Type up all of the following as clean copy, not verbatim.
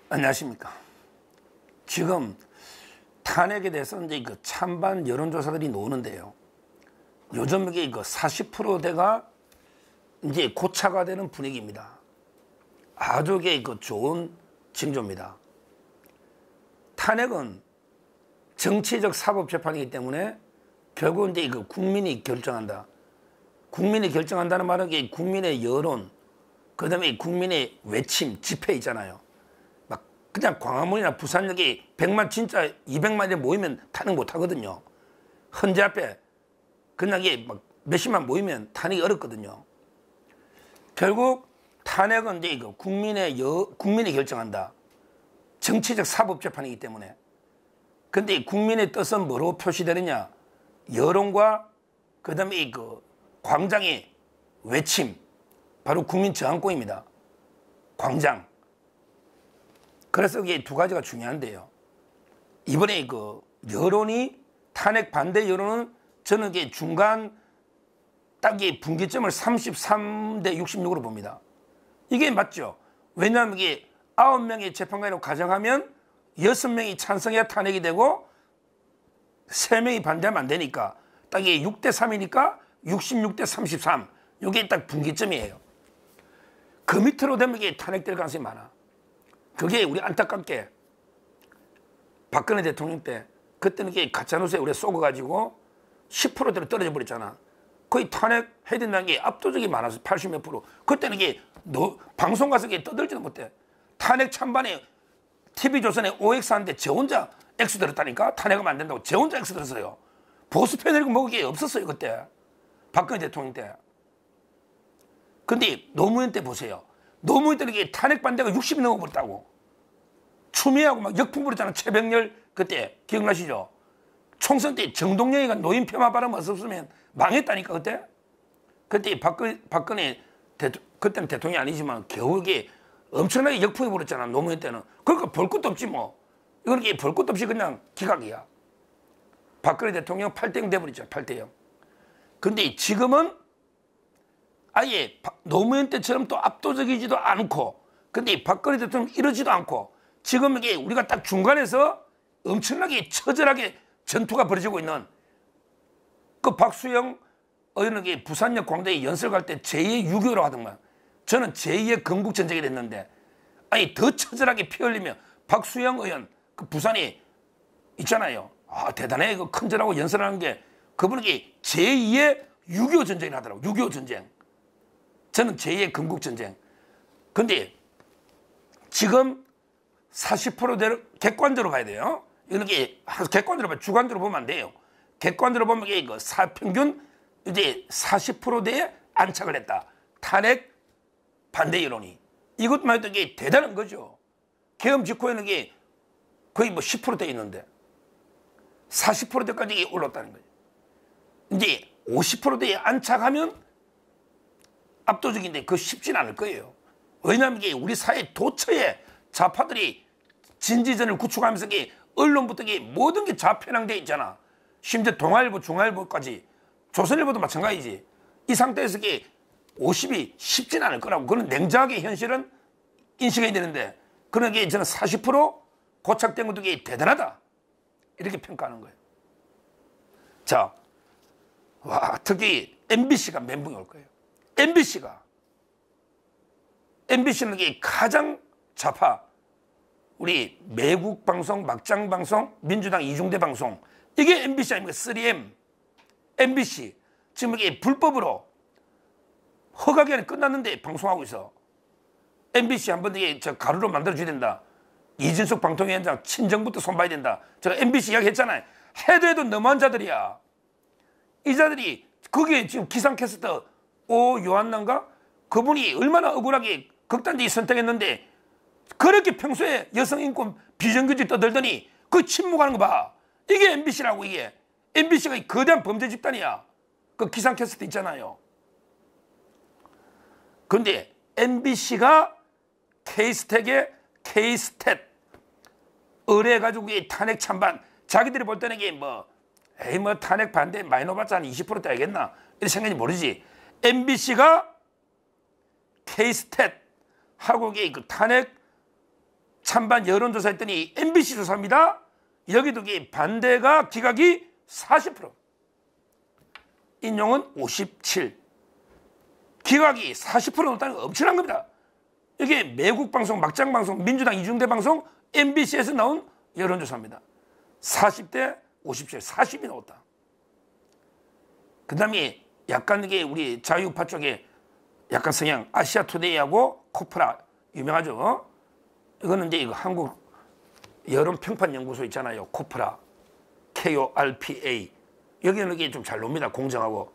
안녕하십니까. 지금 탄핵에 대해서 이제 그 찬반 여론조사들이 나오는데요. 요즘 이게 그 40%대가 이제 고차가 되는 분위기입니다. 아주 그 좋은 징조입니다. 탄핵은 정치적 사법 재판이기 때문에 결국 이제 그 국민이 결정한다. 국민이 결정한다는 말은 국민의 여론, 그 다음에 국민의 외침, 집회 있잖아요. 막 그냥 광화문이나 부산역에 100만 진짜 200만이 모이면 탄핵 못 하거든요. 헌재 앞에 그냥 막 몇십만 모이면 탄핵이 어렵거든요. 결국 탄핵은 이제 국민이 결정한다. 정치적 사법 재판이기 때문에. 근데 국민의 뜻은 뭐로 표시되느냐? 여론과 그 다음에 그 광장의 외침, 바로 국민 저항권입니다. 광장. 그래서 이게 두 가지가 중요한데요. 이번에 그 여론이 탄핵 반대 여론은 저는 이게 중간 딱이 분기점을 33대 66으로 봅니다. 이게 맞죠? 왜냐하면 이게 9명의 재판관이라고 가정하면 6명이 찬성해야 탄핵이 되고 3명이 반대하면 안 되니까 딱 이게 6대 3이니까 66대 33. 이게 딱 분기점이에요. 그 밑으로 되면 이게 탄핵될 가능성이 많아. 그게 우리 안타깝게 박근혜 대통령 때 그때는 이게 가짜뉴스에 우리가 쏘아가지고 10%대로 떨어져 버렸잖아. 거의 탄핵해야 된다는 게 압도적이 많아서 80몇 프로. 그때는 이게 방송 가서 이게 떠들지도 못해. 탄핵 찬반에 TV조선에 OX 하는데 저 혼자 X 들었다니까. 탄핵하면 안 된다고 저 혼자 X 들었어요. 보수 패널이고 먹을 게 없었어요 그때. 박근혜 대통령 때. 근데 노무현 때 보세요. 노무현 때는 이게 탄핵 반대가 60이 넘어버렸다고. 추미애하고 막 역풍 불었잖아. 최백열 그때 기억나시죠? 총선 때 정동영이가 노인 폄하 발언 없었으면 망했다니까 그때. 그때 박근혜 그때는 대통령이 아니지만 겨우 이게 엄청나게 역풍이 불었잖아. 노무현 때는. 그러니까 볼 것도 없지 뭐. 이건 이게 볼 것도 없이 그냥 기각이야. 박근혜 대통령 8대0 돼버렸죠. 8대0. 근데 지금은 아예 노무현 때처럼 또 압도적이지도 않고, 근데 박근혜 대통령 이러지도 않고, 지금 이게 우리가 딱 중간에서 엄청나게 처절하게 전투가 벌어지고 있는 그 박수영 의원이 부산역 광장에 연설 갈 때 제2의 6.25라고 하더만. 저는 제2의 건국전쟁이 됐는데, 아니 더 처절하게 피 흘리며 박수영 의원 그 부산에 있잖아요. 아 대단해. 그 큰절하고 연설하는 게 그분이 제2의 6.25 전쟁을 하더라고. 6.25 전쟁. 저는 제2의 건국전쟁. 근데 지금 40%대로 객관적으로 봐야 돼요. 이렇게 객관적으로 봐. 주관적으로 보면 안 돼요. 객관적으로 보면 이게 그 평균 이제 40%대에 안착을 했다. 탄핵 반대 여론이. 이것만 해도 이게 대단한 거죠. 계엄 직후에는 이게 거의 뭐 10%대 있는데 40%대까지 올랐다는 거죠. 이제 50%대에 안착하면 압도적인데 그거 쉽진 않을 거예요. 왜냐하면 이게 우리 사회 도처에 좌파들이 진지전을 구축하면서 이게 언론부터 이게 모든 게 좌편향돼 있잖아. 심지어 동아일보, 중앙일보까지 조선일보도 마찬가지지. 이 상태에서 이게 50이 쉽진 않을 거라고. 그런 냉정하게 현실은 인식해야 되는데 그런 게 저는 40% 고착된 것도 이게 대단하다. 이렇게 평가하는 거예요. 자, 와 특히 MBC가 멘붕이 올 거예요. MBC는 이게 가장 좌파, 우리 매국 방송, 막장 방송, 민주당 이중대 방송, 이게 MBC 아닙니까? 3M, MBC. 지금 이게 불법으로 허가 기간이 끝났는데 방송하고 있어. MBC 한번 이게 저 가루로 만들어줘야 된다. 이준석 방통위원장 친정부터 손봐야 된다. 제가 MBC 이야기 했잖아요. 해도 너무한 자들이야. 이 자들이 거기에 지금 기상캐스터 요한난가? 그분이 얼마나 억울하게 극단적인 선택했는데 그렇게 평소에 여성인권 비정규직 떠들더니 그 침묵하는 거 봐. 이게 MBC라고. 이게 MBC가 거대한 범죄 집단이야. 그 기상캐스터 있잖아요. 그런데 MBC가 K스택에 K스탯 의뢰해가지고 탄핵 찬반 자기들이 볼 때는 이게 뭐 탄핵 반대 많이 넣어봤자 한 20% 되겠나 이런 생각이 모르지. MBC가 K스탯 하고 그 탄핵 찬반 여론조사 했더니 MBC 조사입니다. 여기도 반대가 기각이 40%, 인용은 57, 기각이 40% 넘다는 거 엄청난 겁니다. 이게 매국 방송, 막장 방송, 민주당 이중대 방송 MBC에서 나온 여론조사입니다. 40대 57, 40이 나왔다. 그 다음에 약간 이게 우리 자유우파 쪽에 약간 성향, 아시아투데이하고 코프라 유명하죠. 이거는 이제 이거 한국 여론평판연구소 있잖아요. 코프라, KORPA. 여기는 이게 좀 잘 놉니다. 공정하고.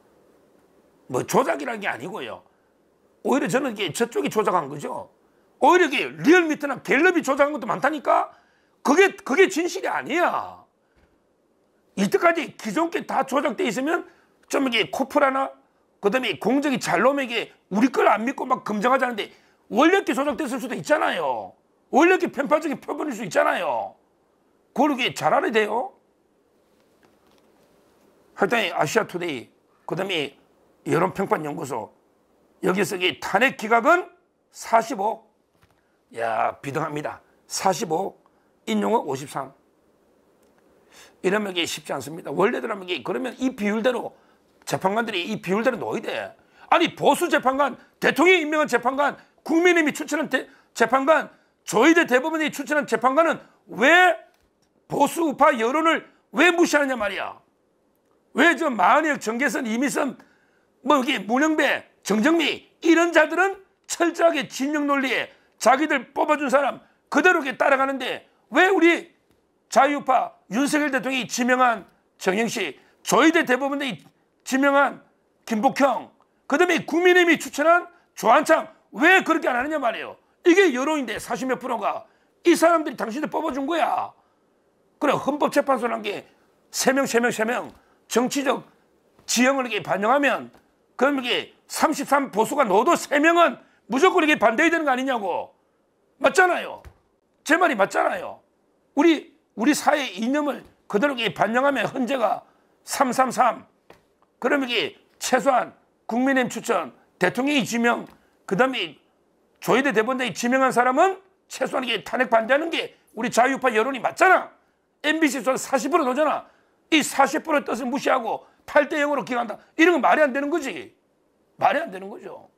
뭐 조작이라는 게 아니고요. 오히려 저는 이게 저쪽이 조작한 거죠. 오히려 이게 리얼미터나 갤럽이 조작한 것도 많다니까. 그게 진실이 아니야. 이때까지 기존 게 다 조작돼 있으면 좀 이게 코프라나 그다음에 공정이 잘 나오면 이게 우리 걸 안 믿고 막 검증하자는데 원래 게 조작됐을 수도 있잖아요. 원래 게 편파적인 표본일 수 있잖아요. 그걸 이게 잘 알아야 돼요. 하여튼 아시아투데이 그다음에 여론평판연구소 여기서 이 탄핵 기각은 45. 야, 비등합니다. 45, 인용은 53. 이러면 이게 쉽지 않습니다. 원래대로 이게 그러면 이 비율대로 재판관들이 이 비율대로 놓아야 돼. 아니 보수 재판관, 대통령이 임명한 재판관, 국민의힘이 추천한 재판관, 조희대 대법원이 추천한 재판관은 왜 보수 우파 여론을 왜 무시하느냐 말이야. 왜 저 마은혁, 정계선, 이미선, 뭐 여기 문영배, 정정미 이런 자들은 철저하게 진영 논리에 자기들 뽑아준 사람 그대로 따라가는데 왜 우리 자유우파 윤석열 대통령이 지명한 정영식, 조희대 대법원이 지명한 김복형, 그 다음에 국민의힘이 추천한 조한창 왜 그렇게 안 하느냐 말이에요. 이게 여론인데 40몇 프로가 이 사람들이 당신들 뽑아준 거야. 그래 헌법재판소라는 게 3명 정치적 지형을 이렇게 반영하면 그럼 이게 33 보수가 넣어도 3명은 무조건 이게 반대해야 되는 거 아니냐고. 맞잖아요. 제 말이 맞잖아요. 우리 사회의 이념을 그대로 반영하면 헌재가 333. 그러면 이게 최소한 국민의힘 추천, 대통령이 지명, 그 다음에 조희대 대법원장이 지명한 사람은 최소한 이게 탄핵 반대하는 게 우리 자유우파 여론이 맞잖아. MBC 조사 40% 넣잖아. 이 40%의 뜻을 무시하고 8대 0으로 기각한다. 이런 건 말이 안 되는 거지. 말이 안 되는 거죠.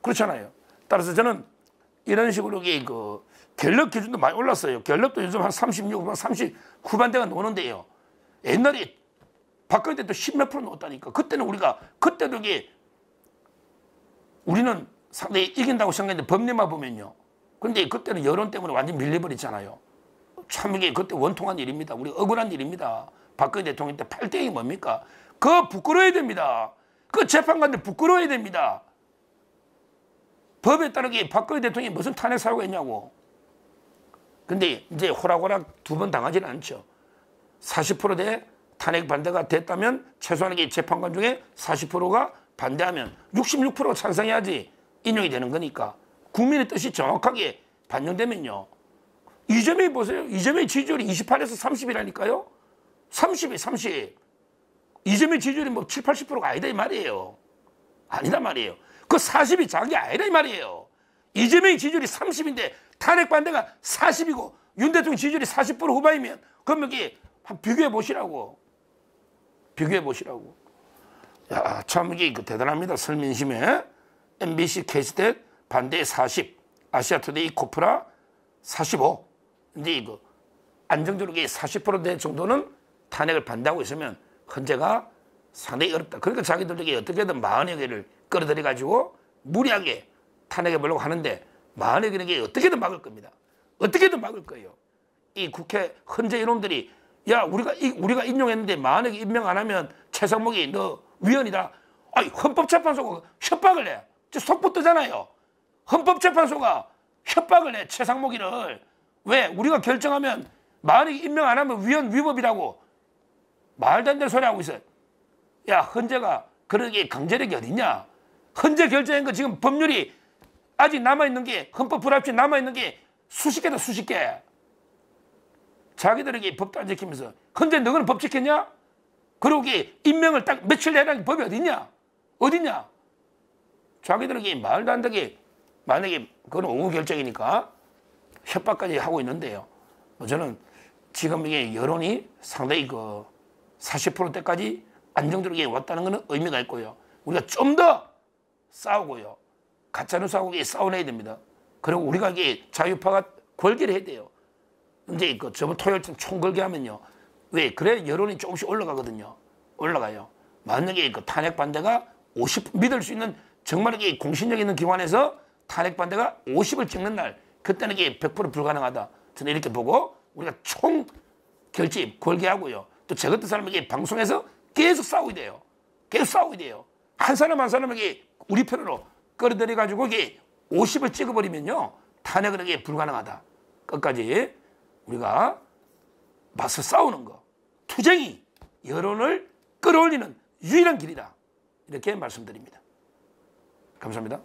그렇잖아요. 따라서 저는 이런 식으로 그 갤럽 기준도 많이 올랐어요. 갤럽도 요즘 한 36, 30 후반대가 노는데요. 옛날에 박근혜 때도 10몇 프로 넣었다니까. 그때는 그때도 이게 우리는 상당히 이긴다고 생각했는데 법리만 보면요. 그런데 그때는 여론 때문에 완전 밀려버렸잖아요. 참 이게 그때 원통한 일입니다. 우리 억울한 일입니다. 박근혜 대통령 때 8대 0이 뭡니까? 그거 부끄러워야 됩니다. 그 재판관들 부끄러워야 됩니다. 법에 따르게 박근혜 대통령이 무슨 탄핵 사유가 있냐고. 근데 이제 호락호락 2번 당하지는 않죠. 40%대 탄핵 반대가 됐다면 최소한 이게 재판관 중에 40%가 반대하면 66%가 찬성해야지 인용이 되는 거니까 국민의 뜻이 정확하게 반영되면요. 이재명이 보세요. 이재명의 지지율이 28에서 30이라니까요. 30이 30. 이재명 지지율이 뭐 7, 80%가 아니다 이 말이에요. 아니다 말이에요. 그 40이 작은 게 아니다 이 말이에요. 이재명의 지지율이 30인데 탄핵 반대가 40이고 윤 대통령 지지율이 40% 후반이면 그럼 여기 한번 비교해 보시라고. 비교해 보시라고. 야, 참 이게 대단합니다. 설민심에 MBC 캐스tet 반대 40, 아시아투데이 코프라 45. 근데 이거 안정적으로 40% 정도는 탄핵을 반대하고 있으면 헌재가 상당히 어렵다. 그러니까 자기들에게 어떻게든 40여개를 끌어들여 가지고 무리하게 탄핵해 보려고 하는데 40여개는 어떻게든 막을 겁니다. 어떻게든 막을 거예요. 이 국회 헌재 이놈들이 야 우리가 인용했는데 40개 임명 안 하면 최상목이 너 위헌이다. 아니 헌법재판소가 협박을 해. 속보 뜨잖아요. 헌법재판소가 협박을 해. 최상목이를. 왜? 우리가 결정하면 40개 임명 안 하면 위헌 위법이라고. 말도 안 되는 소리 하고 있어요. 야 헌재가 그러게 강제력이 어딨냐. 헌재 결정한 거 지금 법률이 아직 남아있는 게 헌법 불합치 남아있는 게 수십 개다 수십 개. 자기들에게 법도 안 지키면서 헌재 너는 법 지켰냐? 그러고 임명을 딱 며칠 내라는 법이 어딨냐? 어딨냐? 자기들에게 말도 안 되게 만약에 그건 오후 결정이니까 협박까지 하고 있는데요. 저는 지금 이게 여론이 상당히 그 40%대까지 안정적으로 왔다는 것은 의미가 있고요. 우리가 좀 더 싸우고요. 가짜뉴스하고 싸워내야 됩니다. 그리고 우리가 이게 자유파가 골기를 해야 돼요. 이제 그 저번 토요일쯤 총궐기 하면요. 왜? 그래 여론이 조금씩 올라가거든요. 올라가요. 만약에 그 탄핵 반대가 50 믿을 수 있는 정말 이게 공신력 있는 기관에서 탄핵 반대가 50을 찍는 날, 그때는 이게 100% 불가능하다. 저는 이렇게 보고 우리가 총 결집, 골기하고요. 또 저 같은 사람에게 방송에서 계속 싸워야 돼요. 계속 싸워야 돼요. 한 사람 한 사람에게 우리 편으로 끌어들여 가지고 이게 50을 찍어버리면요. 탄핵은 이게 불가능하다. 끝까지 우리가 맞서 싸우는 거. 투쟁이 여론을 끌어올리는 유일한 길이다. 이렇게 말씀드립니다. 감사합니다.